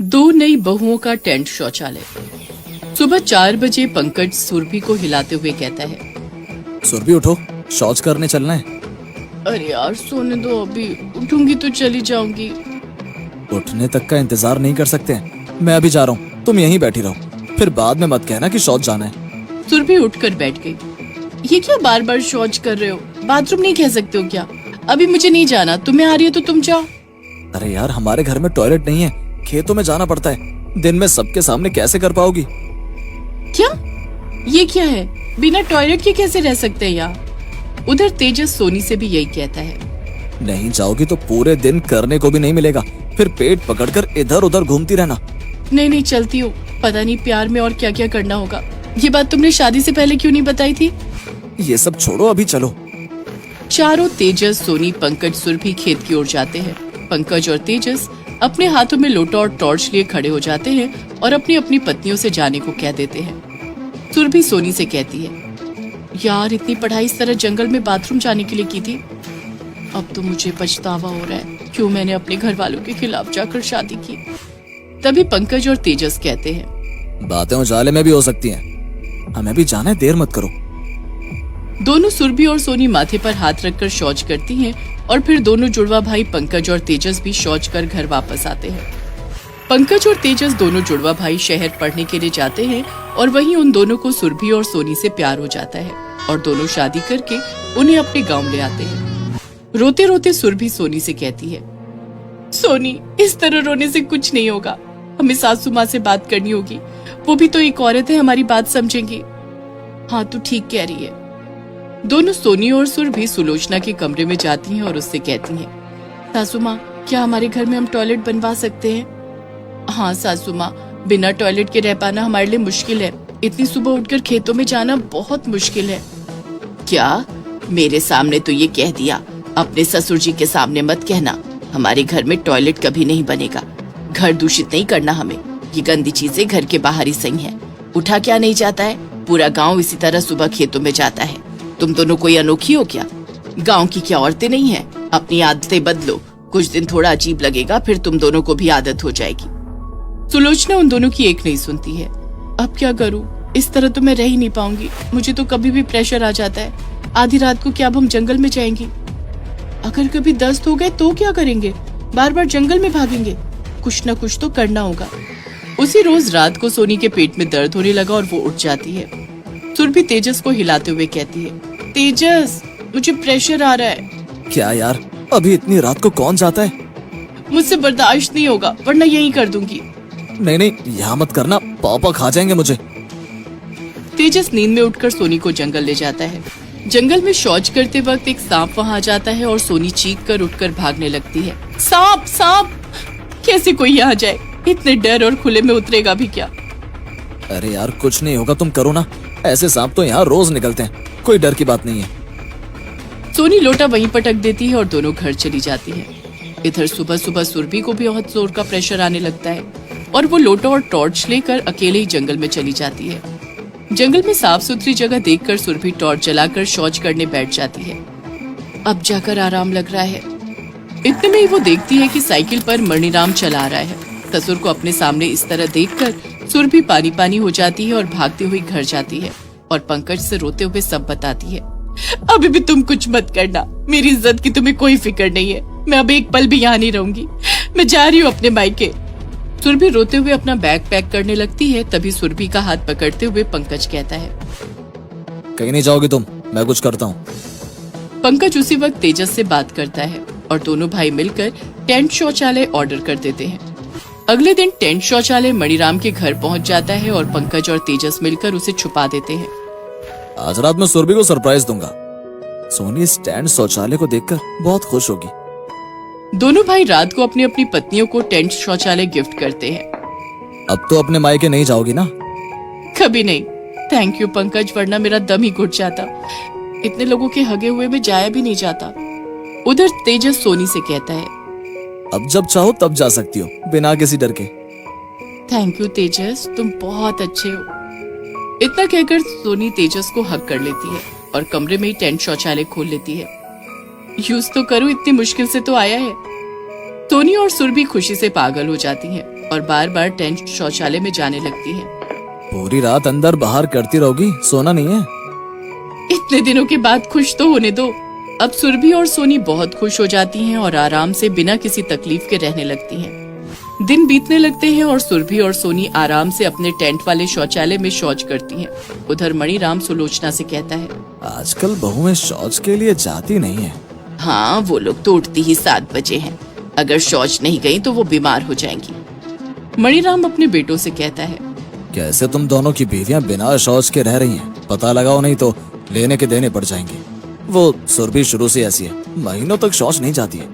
दो नई बहुओं का टेंट शौचालय। सुबह 4 बजे पंकज सुरभि को हिलाते हुए कहता है, सुरभि उठो, शौच करने चलना है। अरे यार सोने दो, अभी उठूंगी तो चली जाऊंगी। उठने तक का इंतजार नहीं कर सकते हैं। मैं अभी जा रहा हूँ, तुम यहीं बैठी रहो, फिर बाद में मत कहना कि शौच जाना है। सुरभि उठकर बैठ गई। ये क्या बार बार शौच कर रहे हो? बाथरूम नहीं कह सकते हो क्या? अभी मुझे नहीं जाना, तुम्हें आ रही है तो तुम जाओ। अरे यार, हमारे घर में टॉयलेट नहीं है, खेतों में जाना पड़ता है। दिन में सबके सामने कैसे कर पाओगी? क्या? ये क्या है? बिना टॉयलेट के कैसे रह सकते हैं यहाँ? उधर तेजस सोनी से भी यही कहता है। नहीं जाओगी तो पूरे दिन करने को भी नहीं मिलेगा, फिर पेट पकड़कर इधर उधर घूमती रहना। नहीं चलती हूँ। पता नहीं प्यार में और क्या क्या करना होगा। ये बात तुमने शादी से पहले क्यों नहीं बताई थी? ये सब छोड़ो, अभी चलो। चारों तेजस, सोनी, पंकज, सुरभि खेत की ओर जाते हैं। पंकज और तेजस अपने हाथों में लोटा और टॉर्च लिए खड़े हो जाते हैं और अपनी अपनी पत्नियों से जाने को कह देते हैं। सुरभि सोनी से कहती है, यार इतनी पढ़ाई इस तरह जंगल में बाथरूम जाने के लिए की थी। अब तो मुझे पछतावा हो रहा है, क्यों मैंने अपने घर वालों के खिलाफ जाकर शादी की। तभी पंकज और तेजस कहते हैं, बातें उजाले में भी हो सकती हैं, हमें भी जाना है, देर मत करो। दोनों सुरभि और सोनी माथे पर हाथ रखकर शौच करती हैं और फिर दोनों जुड़वा भाई पंकज और तेजस भी शौच कर घर वापस आते हैं। पंकज और तेजस दोनों जुड़वा भाई शहर पढ़ने के लिए जाते हैं और वहीं उन दोनों को सुरभि और सोनी से प्यार हो जाता है और दोनों शादी करके उन्हें अपने गांव ले आते हैं। रोते रोते सुरभि सोनी से कहती है, सोनी इस तरह रोने से कुछ नहीं होगा, हमें सासू माँ से बात करनी होगी, वो भी तो एक औरत है, हमारी बात समझेंगी। हाँ तू ठीक कह रही है। दोनों सोनी और सुरभि सुलोचना के कमरे में जाती हैं और उससे कहती हैं, सासू माँ क्या हमारे घर में हम टॉयलेट बनवा सकते हैं? हाँ सासू माँ, बिना टॉयलेट के रह पाना हमारे लिए मुश्किल है। इतनी सुबह उठकर खेतों में जाना बहुत मुश्किल है। क्या? मेरे सामने तो ये कह दिया, अपने ससुर जी के सामने मत कहना। हमारे घर में टॉयलेट कभी नहीं बनेगा। घर दूषित नहीं करना हमें, ये गंदी चीजें घर के बाहर ही सही है। उठा क्या नहीं जाता है? पूरा गाँव इसी तरह सुबह खेतों में जाता है। तुम दोनों कोई अनोखी हो क्या? गांव की क्या औरतें नहीं है? अपनी आदतें बदलो, कुछ दिन थोड़ा अजीब लगेगा, फिर तुम दोनों को भी आदत हो जाएगी। सुलोचना उन दोनों की एक नहीं सुनती है। अब क्या करूं? इस तरह तो मैं रह ही नहीं पाऊंगी। मुझे तो कभी भी प्रेशर आ जाता है। आधी रात को क्या अब हम जंगल में जाएंगे? अगर कभी दस्त हो गए तो क्या करेंगे? बार बार जंगल में भागेंगे? कुछ न कुछ तो करना होगा। उसी रोज रात को सोनी के पेट में दर्द होने लगा और वो उठ जाती है। सुरभि तेजस को हिलाते हुए कहती है, तेजस मुझे प्रेशर आ रहा है। क्या यार, अभी इतनी रात को कौन जाता है? मुझसे बर्दाश्त नहीं होगा, वरना यही कर दूंगी। नहीं, यहाँ मत करना, पापा खा जाएंगे मुझे। तेजस नींद में उठकर सोनी को जंगल ले जाता है। जंगल में शौच करते वक्त एक सांप वहाँ जाता है और सोनी चीख कर उठकर भागने लगती है। सांप सांप! कैसे कोई यहाँ जाए? इतने डर और खुले में उतरेगा भी क्या? अरे यार कुछ नहीं होगा, तुम करो ना। ऐसे सांप तो यहाँ रोज निकलते हैं, कोई डर की बात नहीं है। सोनी लोटा वहीं पटक देती है और दोनों घर चली जाती है। इधर सुबह सुबह सुरभि को भी बहुत जोर का प्रेशर आने लगता है और वो लोटा और टॉर्च लेकर अकेले ही जंगल में चली जाती है। जंगल में साफ सुथरी जगह देखकर सुरभि टॉर्च जलाकर शौच करने बैठ जाती है। अब जाकर आराम लग रहा है। इतने में ही वो देखती है कि साइकिल पर मणिराम चला रहा है। ससुर को अपने सामने इस तरह देखकर सुरभि पानी पानी हो जाती है और भागती हुई घर जाती है और पंकज से रोते हुए सब बताती है। अभी भी तुम कुछ मत करना, मेरी इज्जत की तुम्हें कोई फिक्र नहीं है। मैं अब एक पल भी यहाँ नहीं रहूंगी, मैं जा रही हूँ अपने मायके। सुरभि रोते हुए अपना बैग पैक करने लगती है। तभी सुरभि का हाथ पकड़ते हुए पंकज कहता है, कहीं नहीं जाओगी तुम, मैं कुछ करता हूँ। पंकज उसी वक्त तेजस से बात करता है और दोनों भाई मिलकर टेंट शौचालय ऑर्डर कर देते हैं। अगले दिन टेंट शौचालय मणिराम के घर पहुंच जाता है और पंकज और तेजस मिलकर उसे छुपा देते हैं। आज रात मैं सुरभि को सरप्राइज दूंगा। सोनी इस टेंट शौचालय को देखकर बहुत खुश होगी। दोनों भाई रात को अपनी अपनी पत्नियों को टेंट शौचालय गिफ्ट करते हैं। अब तो अपने मायके नहीं जाओगी ना? कभी नहीं। थैंक यू पंकज, वरना मेरा दम ही घुट जाता। इतने लोगों के हगे हुए में जाया भी नहीं जाता। उधर तेजस सोनी से कहता है, अब जब चाहो तब जा सकती हो, बिना किसी डर के। थैंक यू तेजस, तुम बहुत अच्छे हो। इतना कहकर सोनी तेजस को हक कर लेती है और कमरे में ही टेंट शौचालय खोल लेती है। यूज तो करो, इतनी मुश्किल से तो आया है। सोनी और सुरभि खुशी से पागल हो जाती हैं और बार बार टेंट शौचालय में जाने लगती है। पूरी रात अंदर बाहर करती रहोगी, सोना नहीं है? इतने दिनों के बाद खुश तो होने दो। अब सुरभि और सोनी बहुत खुश हो जाती हैं और आराम से बिना किसी तकलीफ के रहने लगती हैं। दिन बीतने लगते हैं और सुरभि और सोनी आराम से अपने टेंट वाले शौचालय में शौच करती हैं। उधर मणिराम सुलोचना से कहता है, आजकल बहुएं शौच के लिए जाती नहीं है। हाँ, वो लोग तो उठती ही 7 बजे हैं। अगर शौच नहीं गई तो वो बीमार हो जाएंगी। मणिराम अपने बेटों से कहता है, कैसे तुम दोनों की बीवियां बिना शौच के रह रही हैं? पता लगाओ, नहीं तो लेने के देने पड़ जाएंगे। वो सुरभि शुरू से ऐसी है, महीनों तक शौच नहीं जाती है।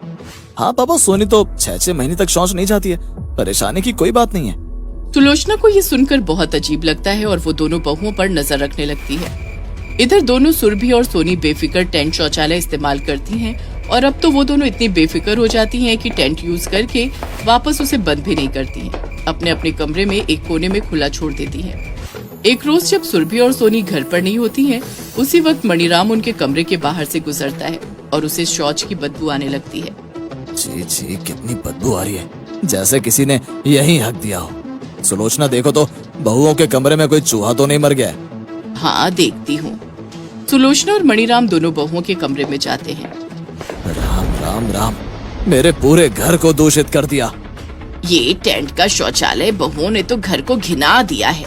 हाँ पापा, सोनी तो 6-6 महीने तक शौच नहीं जाती है। परेशानी की कोई बात नहीं है। सुलोचना को ये सुनकर बहुत अजीब लगता है और वो दोनों बहुओं पर नजर रखने लगती है। इधर दोनों सुरभि और सोनी बेफिक्र टेंट शौचालय इस्तेमाल करती हैं और अब तो वो दोनों इतनी बेफिक्र हो जाती हैं कि टेंट यूज करके वापस उसे बंद भी नहीं करती हैं। अपने अपने कमरे में एक कोने में खुला छोड़ देती हैं। एक रोज जब सुरभि और सोनी घर पर नहीं होती हैं, उसी वक्त मणिराम उनके कमरे के बाहर से गुजरता है और उसे शौच की बदबू आने लगती है। जी जी, कितनी बदबू आ रही है, जैसे किसी ने यही हक दिया हो। सुलोचना देखो तो, बहुओं के कमरे में कोई चूहा तो नहीं मर गया है? हाँ, देखती हूँ। सुलोचना और मणिराम दोनों बहुओं के कमरे में जाते हैं। राम राम राम, मेरे पूरे घर को दूषित कर दिया। ये टेंट का शौचालय बहुओं ने तो घर को घिना दिया है।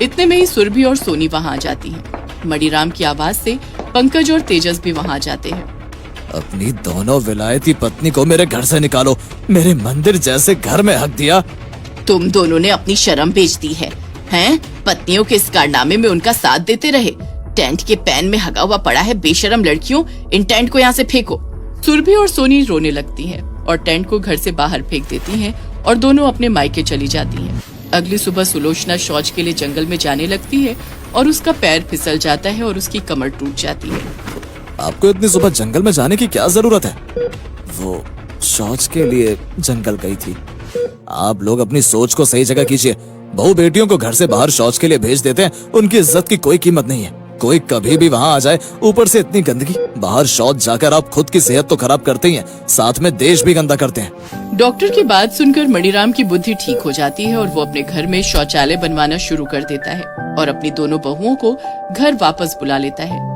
इतने में ही सुरभि और सोनी वहाँ आ जाती हैं। मणिराम की आवाज से पंकज और तेजस भी वहाँ जाते हैं। अपनी दोनों विलायती पत्नी को मेरे घर से निकालो। मेरे मंदिर जैसे घर में हक दिया। तुम दोनों ने अपनी शर्म बेच दी है, हैं? पत्नियों के इस कारनामे में उनका साथ देते रहे। टेंट के पैन में हगा हुआ पड़ा है। बेशरम लड़कियों, इन टेंट को यहाँ से फेंको। सुरभि और सोनी रोने लगती हैं और टेंट को घर से बाहर फेंक देती हैं और दोनों अपने मायके चली जाती हैं। अगली सुबह सुलोचना शौच के लिए जंगल में जाने लगती है और उसका पैर फिसल जाता है और उसकी कमर टूट जाती है। आपको इतनी सुबह जंगल में जाने की क्या जरूरत है? वो शौच के लिए जंगल गई थी। आप लोग अपनी सोच को सही जगह कीजिए। बहू बेटियों को घर से बाहर शौच के लिए भेज देते हैं, उनकी इज्जत की कोई कीमत नहीं है। कोई कभी भी वहाँ आ जाए, ऊपर से इतनी गंदगी। बाहर शौच जाकर आप खुद की सेहत तो खराब करते ही हैं, साथ में देश भी गंदा करते हैं। डॉक्टर की बात सुनकर मणिराम की बुद्धि ठीक हो जाती है और वो अपने घर में शौचालय बनवाना शुरू कर देता है और अपनी दोनों बहुओं को घर वापस बुला लेता है।